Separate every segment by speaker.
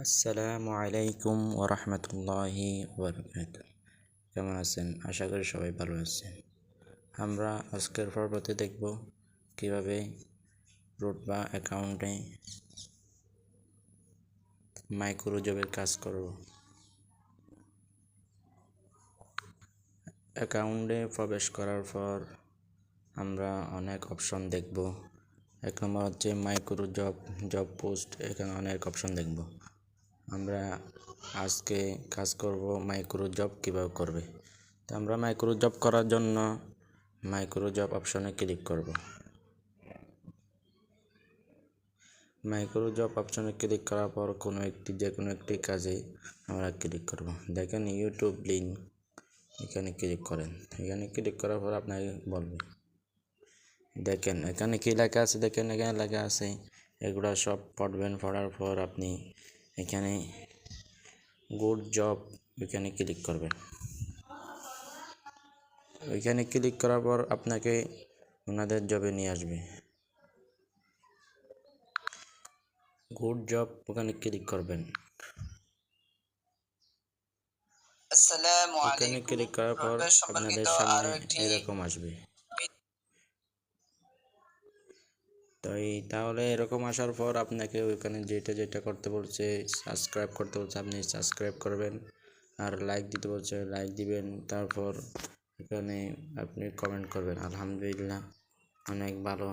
Speaker 1: আসসালামু আলাইকুম ওরহমতুল্লাহি ওবরকাত। কেমন আছেন? আশা করি সবাই ভালো আছেন। আমরা আজকের পর্বতে দেখব কিভাবে রুট বা অ্যাকাউন্টে মাইক্রো জবের কাজ করব। অ্যাকাউন্টে প্রবেশ করার পর আমরা অনেক অপশন দেখব। এক নম্বর হচ্ছে মাইক্রো জব পোস্ট। এখানে অনেক অপশন দেখব। আমরা আজকে কাজ করব মাইক্রো জব কীভাবে করবে। তো আমরা মাইক্রো জব করার জন্য মাইক্রো জব অপশনে ক্লিক করব। মাইক্রো জব অপশনে ক্লিক করার পর যে কোনো একটি কাজে আমরা ক্লিক করব। দেখেন ইউটিউব লিঙ্ক, এখানে ক্লিক করেন। এখানে ক্লিক করার পর আপনাকে বলবে, দেখেন এখানে কী লেখা আছে, দেখেন এখানে লেখা আছে এগুলো সব পড়বেন। পড়ার পর আপনি এখানে গুড জব এখানে ক্লিক করবেন। ওইখানে ক্লিক করার পর আপনাকে ওনাদের জবে নিয়ে আসবে। গুড জব ওখানে ক্লিক করবেন। এখানে ক্লিক করার পর আপনাদের সামনে এরকম আসবে। তাহলে এরকম আসার পর আপনাকে ওইখানে যেটা করতে বলছে, সাবস্ক্রাইব করতে বলছে, আপনি সাবস্ক্রাইব করবেন। আর লাইক দিতে বলছে, লাইক দিবেন। তারপর এখানে আপনি কমেন্ট করবেন, আলহামদুলিল্লাহ অনেক ভালো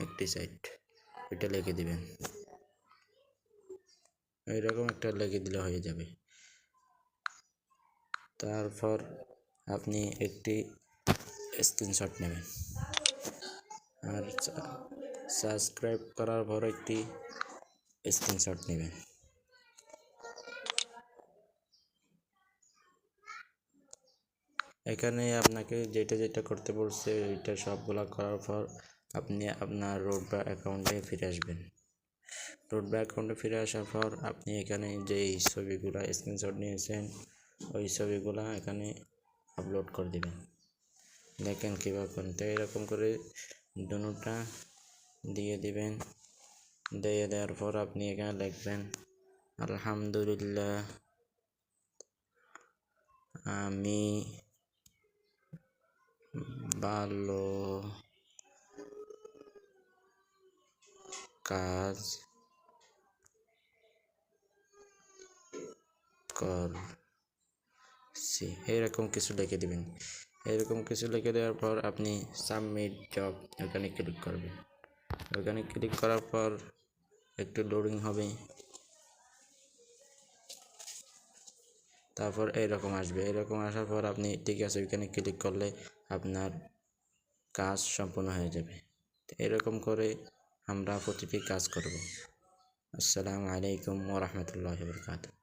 Speaker 1: একটি সাইট, এটা লিখে দিবেন। এইরকম একটা লিখে দিলে হয়ে যাবে। তারপর আপনি একটি স্ক্রিনশট নেবেন আর সাবস্ক্রাইব করার পর একটি স্ক্রিনশট নেবেন। এখানে আপনাকে যেটা করতে বলছে ওইটা সবগুলা করার পর আপনি আপনার রুট বা অ্যাকাউন্টে ফিরে আসবেন। রুট বা অ্যাকাউন্টে ফিরে আসার পর আপনি এখানে যেই ছবিগুলো স্ক্রিনশট নিয়েছেন ওই ছবিগুলো এখানে আপলোড করে দেবেন। দেখেন কীভাবে করেন। তো এরকম করে দুটা দিয়ে দিবেন। দিয়ে দেওয়ার পর আপনি এখানে লিখবেন, আলহামদুলিল্লাহ আমি ভালো কাজ করছি, এরকম কিছু লিখে দিবেন। এরকম কিছু লিখে দেওয়ার পর আপনি সাবমিট জব ওখানে ক্লিক করবেন। ওখানে ক্লিক করার পর একটু লোডিং হবে, তারপর এরকম আসবে। এরকম আসার পর আপনি ঠিক আছে ওইখানে ক্লিক করলে আপনার কাজ সম্পূর্ণ হয়ে যাবে। এরকম করে আমরা প্রতিটি কাজ করব। আসসালামু আলাইকুম ওয়া রাহমাতুল্লাহি ওয়া বারাকাতুহু।